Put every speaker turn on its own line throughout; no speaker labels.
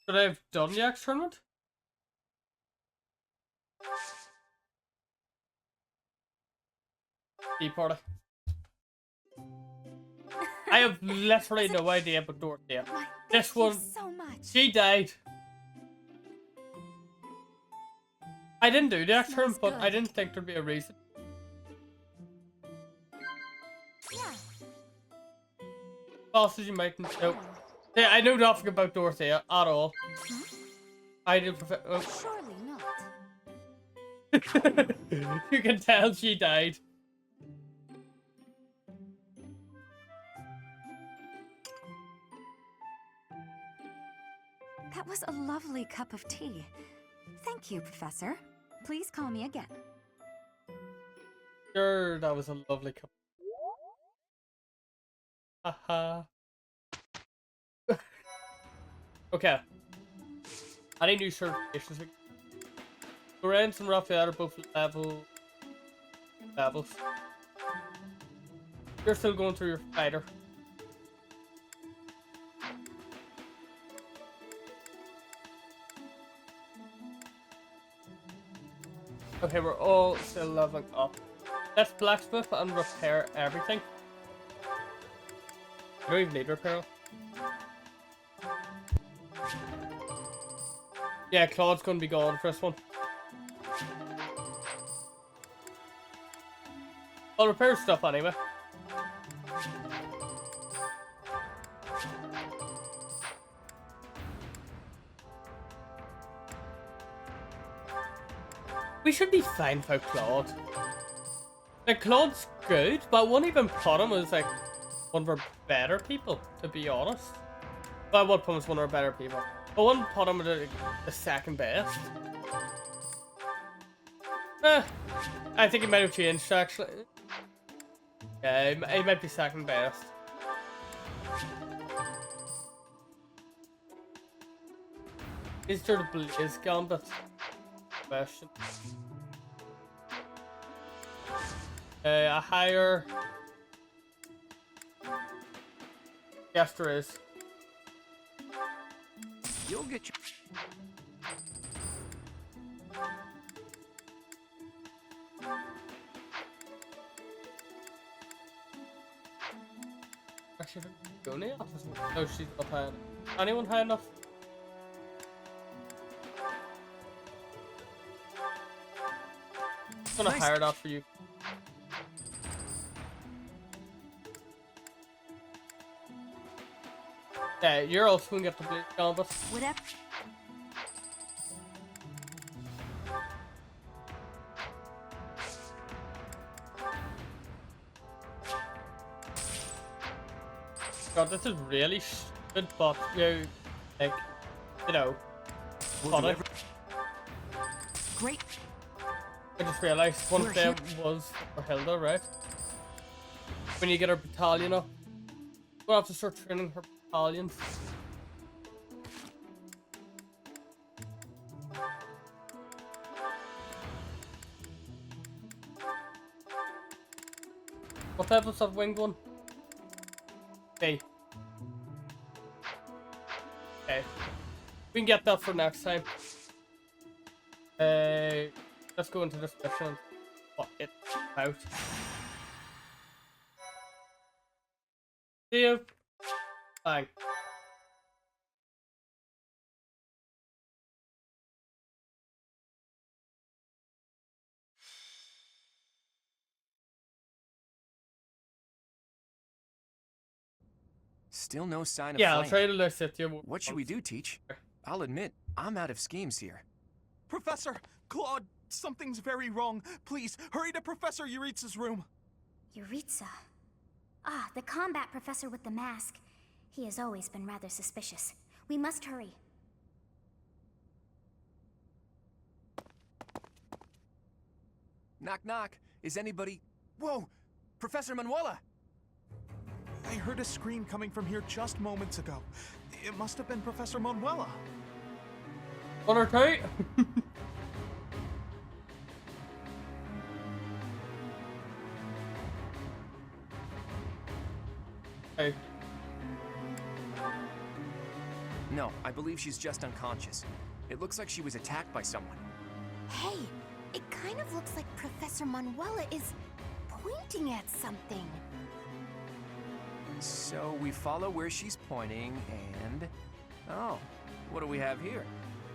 Should I have done the Axe tournament? Tea party. I have literally no idea about Dorothea. This one,
so much.
she died. I didn't do the Axe tournament, but I didn't think there'd be a reason.
Yeah.
Sausage you might know. Yeah, I know nothing about Dorothea at all.
Huh?
I did prefer. Oh.
Surely not.
You can tell she died.
That was a lovely cup of tea. Thank you, Professor. Please call me again.
Sure, that was a lovely cup. Haha. Okay. Any new certifications? Lorenz and Raphael are both levels. You're still going through your fighter. Okay, we're all still leveling up. Let's blacksmith and repair everything. You don't even need repair. Yeah, Claude's gonna be gone for this one. I'll repair stuff anyway. We should be fine without Claude. Like, Claude's good, but I won't even put him as, like, one of our better people, to be honest. But I would put him as one of our better people. I wouldn't put him at the second best. I think he might have changed, actually. Yeah, he might be second best. Is there the Blaze Gambit? Question. A higher. Yes, there is.
You'll get your.
Actually, go near. No, she's not high enough. Anyone high enough? I'm gonna hire that for you. Yeah, you're also gonna get the Blaze Gambit.
Whatever.
God, this is really stupid, but like, you know, funny.
Great.
I just realized one of them was for Hilda, right? When you get her battalion up, we'll have to start training her battalions. What type of that winged one? Okay. Okay. We can get that for next time. Let's go into this mission. Fuck it out. See you. Bang.
Still no sign of
Yeah, I'll
flame.
try to list it.
What should we do, Teach? I'll admit, I'm out of schemes here.
Professor! Claude, something's very wrong. Please, hurry to Professor Yuritsa's room.
Yuritsa. Ah, the combat professor with the mask. He has always been rather suspicious. We must hurry.
Knock, knock. Is anybody... Whoa! Professor Manuela!
I heard a scream coming from here just moments ago. It must have been Professor Manuela.
One or two? Hey.
No, I believe she's just unconscious. It looks like she was attacked by someone.
Hey, it kind of looks like Professor Manuela is pointing at something.
So we follow where she's pointing and... Oh, what do we have here?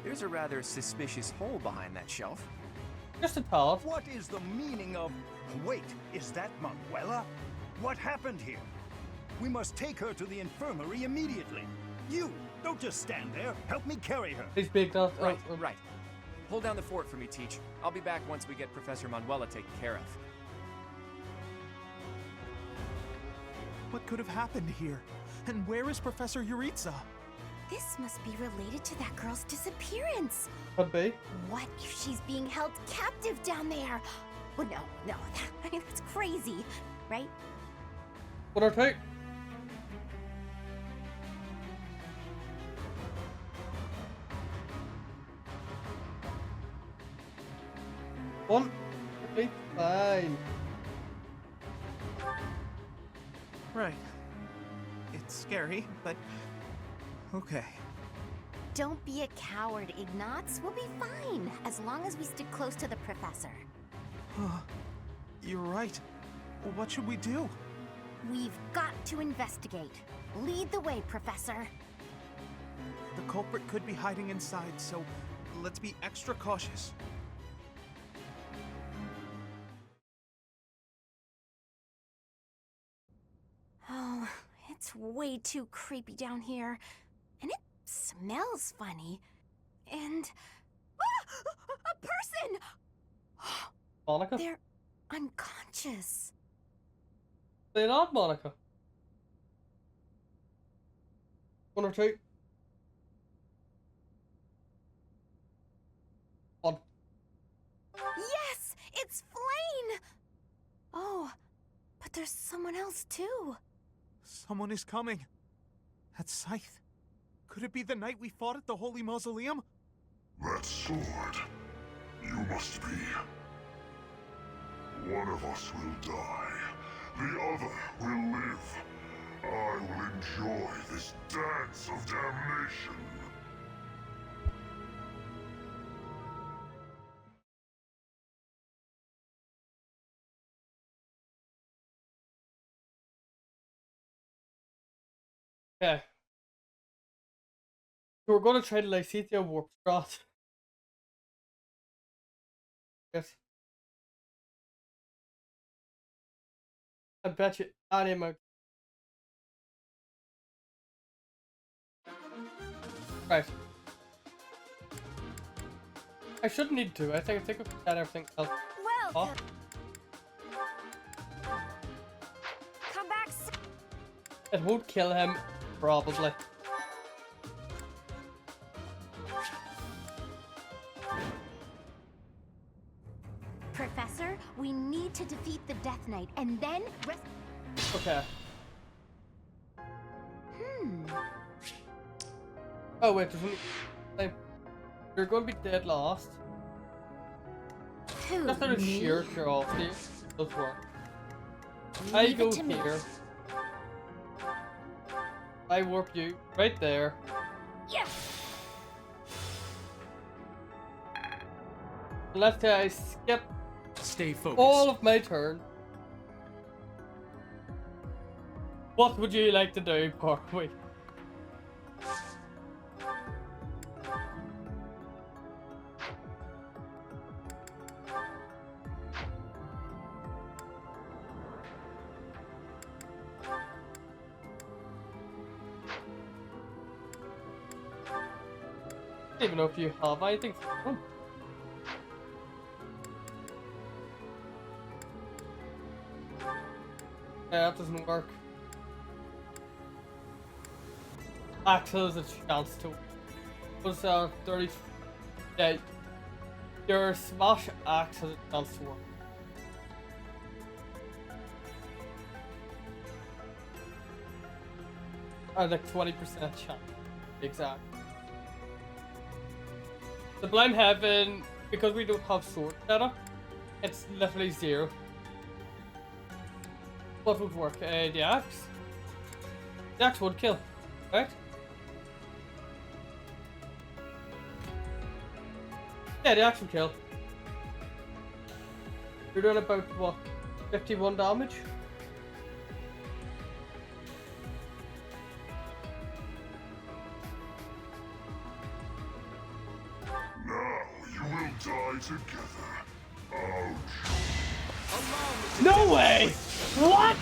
There's a rather suspicious hole behind that shelf.
Just a thought.
What is the meaning of... Wait, is that Manuela? What happened here? We must take her to the infirmary immediately. You, don't just stand there. Help me carry her.
He's big enough.
Right, right. Hold down the fort for me, Teach. I'll be back once we get Professor Manuela taken care of.
What could have happened here? And where is Professor Yuritsa?
This must be related to that girl's disappearance.
Could be.
What if she's being held captive down there? Well, no, that's crazy, right?
One or two. One. Okay, fine.
Right. It's scary, but okay.
Don't be a coward, Ignatz. We'll be fine, as long as we stick close to the professor.
You're right. What should we do?
We've got to investigate. Lead the way, Professor.
The culprit could be hiding inside, so let's be extra cautious.
Oh, it's way too creepy down here. And it smells funny. And... Ah! A person!
Monica?
They're unconscious.
They're not Monica. One or two. One.
Yes! It's Flayn! Oh, but there's someone else too.
Someone is coming. That's Scythe. Could it be the night we fought at the Holy Mausoleum?
That sword. You must be. One of us will die. The other will live. I will enjoy this dance of damnation.
Okay. So we're going to try the Lycetia warp strat. Yes. I bet you any amount. Right. I shouldn't need to. I think I've got everything else
Well,
off.
come back soon.
It won't kill him, probably.
Professor, we need to defeat the Death Knight and then rest.
Okay. Oh wait, there's only... You're going to be dead last.
Who?
Just out of
me?
sheer curiosity. Does work. I
Leave
go
it to me.
here. I warp you right there.
Yes.
Let's say I skip
Stay focused.
all of my turn. What would you like to do, Parkway? I don't even know if you have anything for them. Yeah, that doesn't work. Axel has a chance to. Was 30. Yeah, your smash axe has a chance to work. Like 20% chance. Exact. The Blind Heaven, because we don't have sword setup, it's literally 0. What would work? The axe? The axe would kill, right? Yeah, the actual kill. You're doing about, what, 51 damage?
Now you will die together. Ouch.
No way! What?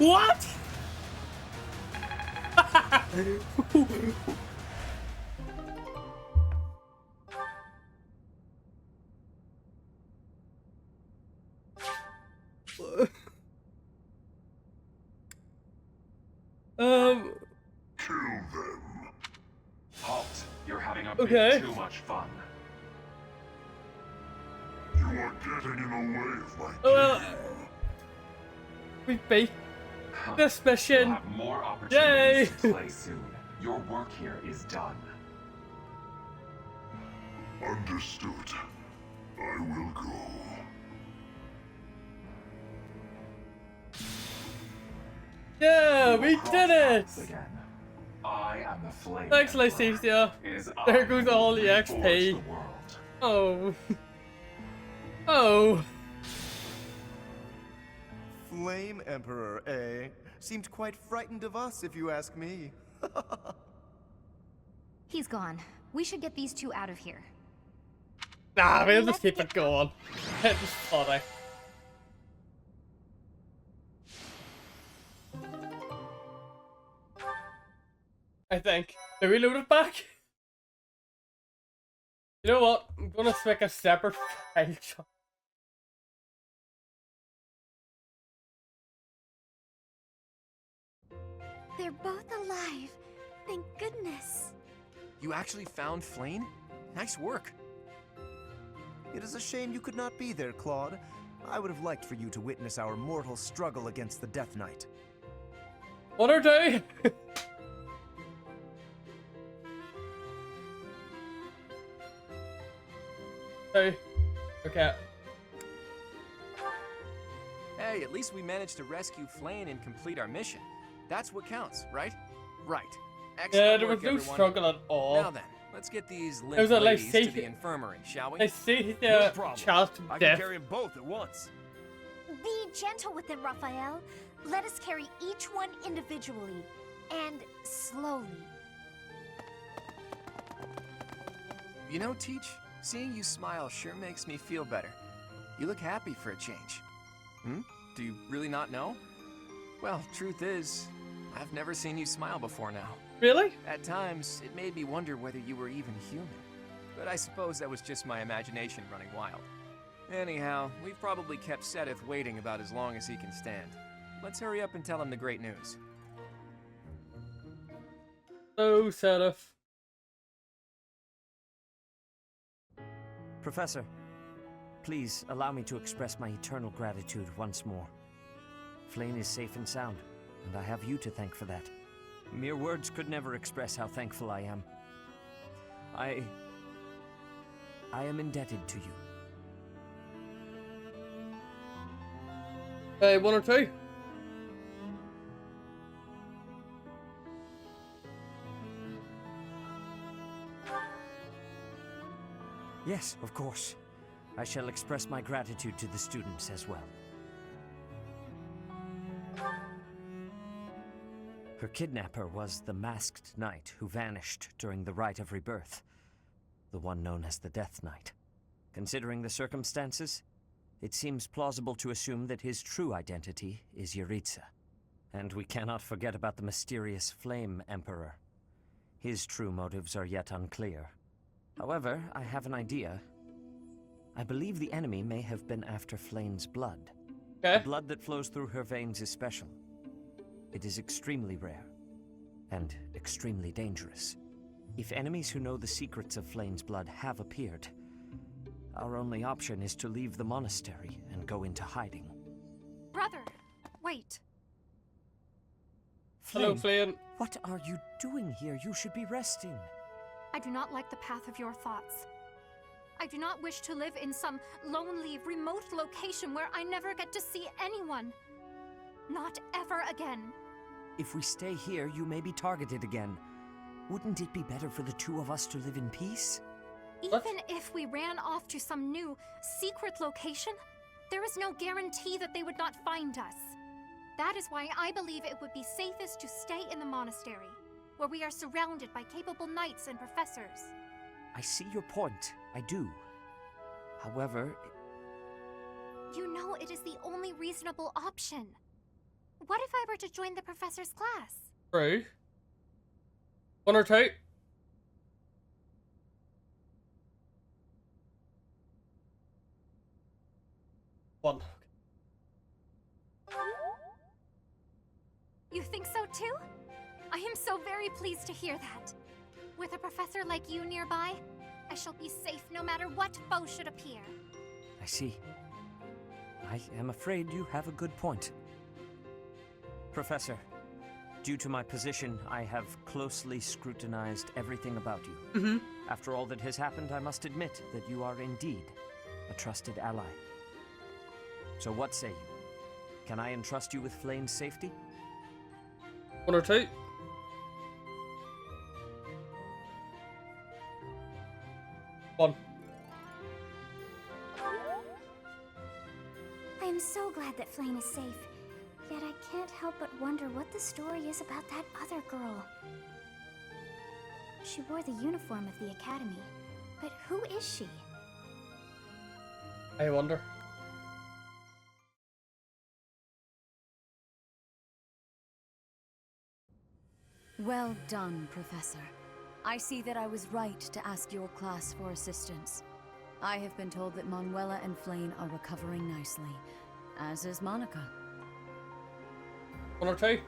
What?
Kill them.
Halt. You're having a
Okay.
bit too much fun.
You are getting in the way of my
Well,
game.
we beat this
You'll
mission.
have more opportunities
Yay!
to play soon. Your work here is done.
Understood. I will go.
Yeah, we
Cross
did it!
paths again. I am the flame.
Thanks,
Emperor.
Lycesia.
It is
There
I
goes
who
all the
reforge
XP.
the world.
Oh. Oh.
Flame Emperor, eh? Seemed quite frightened of us, if you ask me.
He's gone. We should get these two out of here.
Nah, we'll just keep it going. It's funny. I think. Do we load it back? You know what? I'm gonna make a separate file.
They're both alive. Thank goodness.
You actually found Flame? Nice work.
It is a shame you could not be there, Claude. I would have liked for you to witness our mortal struggle against the Death Knight.
One or two? Two. Okay.
Hey, at least we managed to rescue Flame and complete our mission. That's what counts, right? Right.
Yeah,
Excellent
there was
work,
no
everyone.
struggle at all.
Now then, let's get these
was
limp
a, like,
ladies to
safe-
the infirmary, shall we?
I see
No
the
problem.
child to
I can
death.
carry them both at once.
Be gentle with them, Raphael. Let us carry each one individually and slowly.
You know, Teach, seeing you smile sure makes me feel better. You look happy for a change. Hmm? Do you really not know? Well, truth is, I've never seen you smile before now.
Really?
At times, it made me wonder whether you were even human. But I suppose that was just my imagination running wild. Anyhow, we've probably kept Sedith waiting about as long as he can stand. Let's hurry up and tell him the great news.
Oh, Seraph.
Professor, please allow me to express my eternal gratitude once more. Flame is safe and sound, and I have you to thank for that. Mere words could never express how thankful I am. I am indebted to you.
Hey, one or two?
Yes, of course. I shall express my gratitude to the students as well. Her kidnapper was the masked knight who vanished during the Rite of Rebirth, the one known as the Death Knight. Considering the circumstances, it seems plausible to assume that his true identity is Yaritza. And we cannot forget about the mysterious Flame Emperor. His true motives are yet unclear. However, I have an idea. I believe the enemy may have been after Flame's blood.
Okay.
The blood that flows through her veins is special. It is extremely rare, and extremely dangerous. If enemies who know the secrets of Flame's blood have appeared, our only option is to leave the monastery and go into hiding.
Brother, wait.
Hello, Flame.
What are you doing here? You should be resting.
I do not like the path of your thoughts. I do not wish to live in some lonely, remote location where I never get to see anyone. Not ever again.
If we stay here, you may be targeted again. Wouldn't it be better for the two of us to live in peace?
What?
Even if we ran off to some new, secret location, there is no guarantee that they would not find us. That is why I believe it would be safest to stay in the monastery, where we are surrounded by capable knights and professors.
I see your point. I do. However,
You know it is the only reasonable option. What if I were to join the professor's class?
True. One or two. One.
You think so too? I am so very pleased to hear that. With a professor like you nearby, I shall be safe no matter what foe should appear.
I see. I am afraid you have a good point. Professor, due to my position, I have closely scrutinized everything about you.
Mm-hmm.
After all that has happened, I must admit that you are indeed a trusted ally. So what say you? Can I entrust you with Flayn's safety?
One or two. One.
I am so glad that Flayn is safe. Yet I can't help but wonder what the story is about that other girl. She wore the uniform of the academy, but who is she?
I wonder.
Well done, Professor. I see that I was right to ask your class for assistance. I have been told that Manuela and Flayn are recovering nicely, as is Monica.
One or two.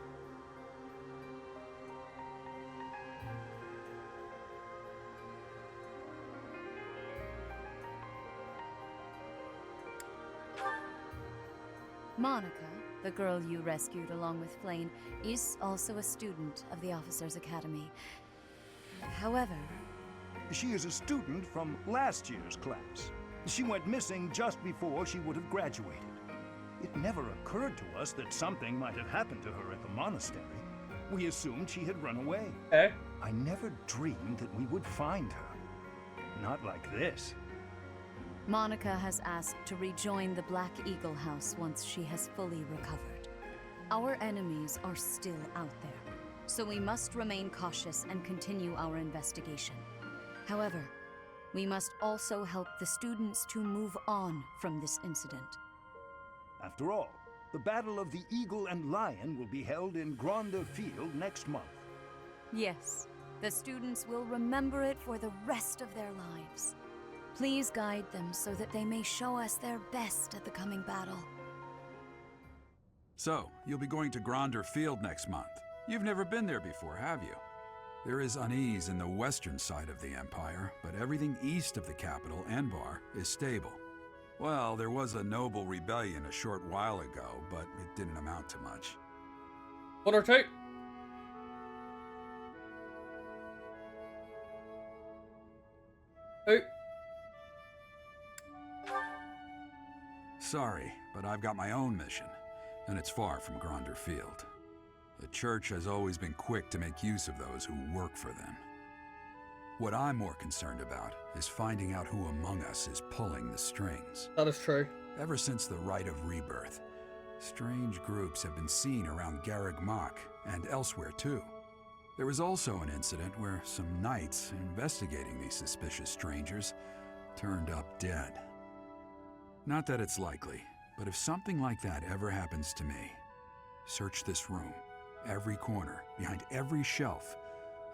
Monica, the girl you rescued along with Flayn, is also a student of the Officers' Academy. However,
She is a student from last year's class. She went missing just before she would have graduated. It never occurred to us that something might have happened to her at the monastery. We assumed she had run away.
Okay.
I never dreamed that we would find her. Not like this.
Monica has asked to rejoin the Black Eagle House once she has fully recovered. Our enemies are still out there, so we must remain cautious and continue our investigation. However, we must also help the students to move on from this incident.
After all, the Battle of the Eagle and Lion will be held in Gronder Field next month.
Yes, the students will remember it for the rest of their lives. Please guide them so that they may show us their best at the coming battle.
So, you'll be going to Gronder Field next month. You've never been there before, have you? There is unease in the western side of the Empire, but everything east of the capital, Enbar, is stable. Well, there was a noble rebellion a short while ago, but it didn't amount to much.
One or two. Two.
Sorry, but I've got my own mission, and it's far from Gronder Field. The Church has always been quick to make use of those who work for them. What I'm more concerned about is finding out who among us is pulling the strings.
That is true.
Ever since the Rite of Rebirth, strange groups have been seen around Garreg Mach and elsewhere too. There was also an incident where some knights investigating these suspicious strangers turned up dead. Not that it's likely, but if something like that ever happens to me, search this room, every corner, behind every shelf.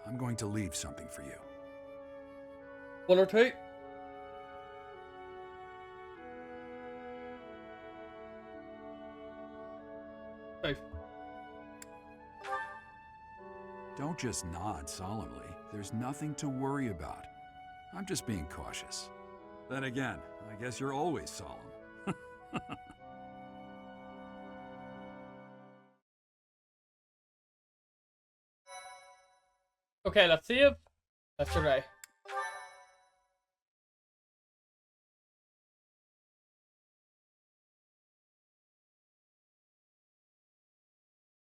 I'm going to leave something for you.
One or two. Two.
Don't just nod solemnly. There's nothing to worry about. I'm just being cautious. Then again, I guess you're always solemn.
Okay, let's see if that's right.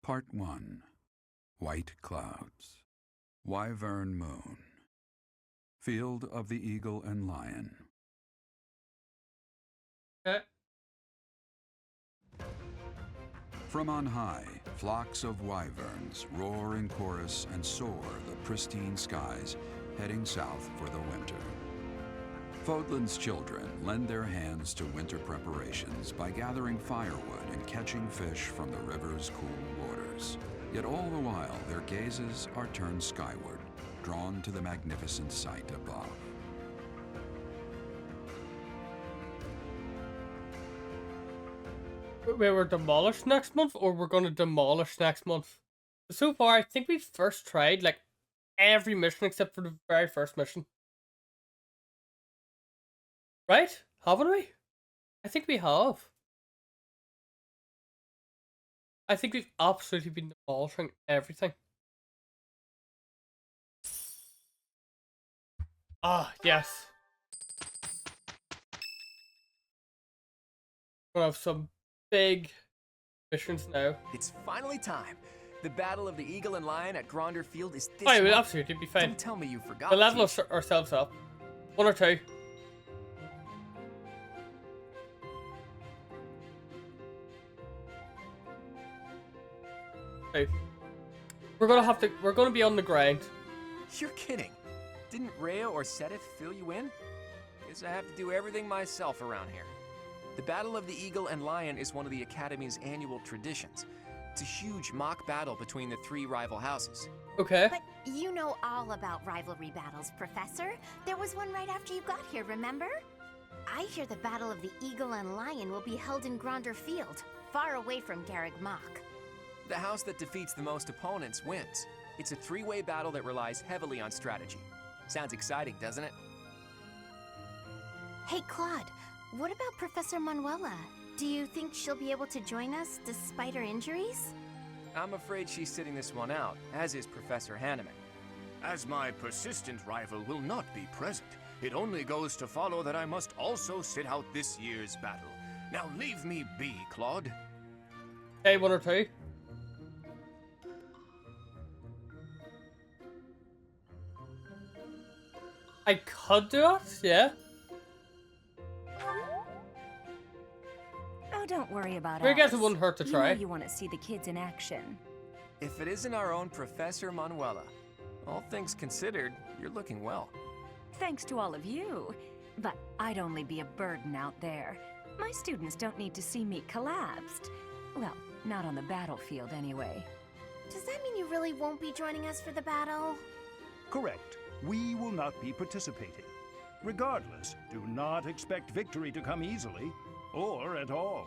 Part 1. White Clouds. Wyvern Moon. Field of the Eagle and Lion.
Okay.
From on high, flocks of wyverns roar in chorus and soar the pristine skies, heading south for the winter. Fodlan's children lend their hands to winter preparations by gathering firewood and catching fish from the river's cool waters. Yet all the while, their gazes are turned skyward, drawn to the magnificent sight above.
We were demolished next month, or we're going to demolish next month. So far, I think we first tried like every mission except for the very first mission. Right? Haven't we? I think we have. I think we've absolutely been demolishing everything. Ah, yes. We'll have some big missions now.
It's finally time. The Battle of the Eagle and Lion at Gronder Field is this
Oh, yeah, we'll
month.
absolutely be fine.
Don't tell me you forgot.
We'll level
Teach.
ourselves up. 1 or 2. Two. We're gonna be on the ground.
You're kidding. Didn't Rhea or Sedith fill you in? Guess I have to do everything myself around here. The Battle of the Eagle and Lion is one of the Academy's annual traditions. It's a huge mock battle between the 3 rival houses.
Okay.
But you know all about rivalry battles, Professor. There was one right after you got here, remember? I hear the Battle of the Eagle and Lion will be held in Gronder Field, far away from Garreg Mach.
The house that defeats the most opponents wins. It's a 3-way battle that relies heavily on strategy. Sounds exciting, doesn't it?
Hey, Claude, what about Professor Manuela? Do you think she'll be able to join us despite her injuries?
I'm afraid she's sitting this one out, as is Professor Hanneman.
As my persistent rival will not be present, it only goes to follow that I must also sit out this year's battle. Now leave me be, Claude.
Hey, 1 or 2. I could do it, yeah.
Oh, don't worry about it.
I guess it wouldn't hurt to try.
You know you want to see the kids in action.
If it isn't our own Professor Manuela, all things considered, you're looking well.
Thanks to all of you. But I'd only be a burden out there. My students don't need to see me collapsed. Well, not on the battlefield anyway.
Does that mean you really won't be joining us for the battle?
Correct. We will not be participating. Regardless, do not expect victory to come easily, or at all.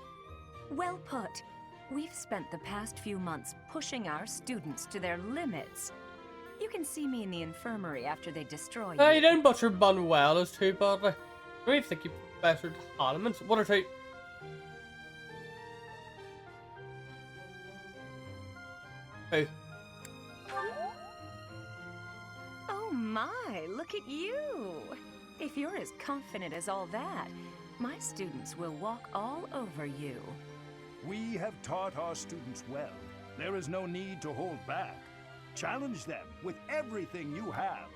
Well put. We've spent the past few months pushing our students to their limits. You can see me in the infirmary after they destroy you.
You didn't butcher Manuela's too badly. I don't even think you butchered Hanneman's. 1 or 2. Hey.
Oh my, look at you! If you're as confident as all that, my students will walk all over you.
We have taught our students well. There is no need to hold back. Challenge them with everything you have.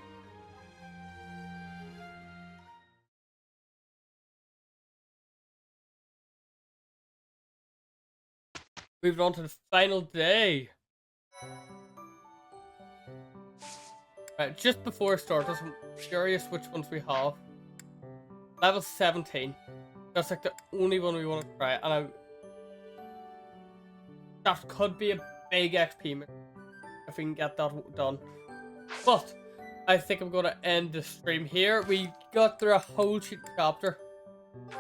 Moving on to the final day. Right, just before I start this, I'm curious which ones we have. Level 17. That's like the only one we want to try, and that could be a big XP mission if we can get that done. But I think I'm going to end the stream here. We got through a whole chapter.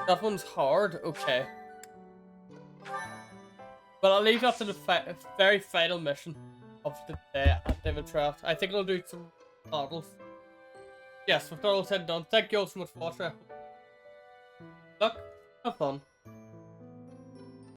That one's hard. Okay. But I'll leave that to the very final mission of the day at Divintraft. I think I'll do some battles. Yes, with that all said and done, thank you all so much for watching. Look, have fun.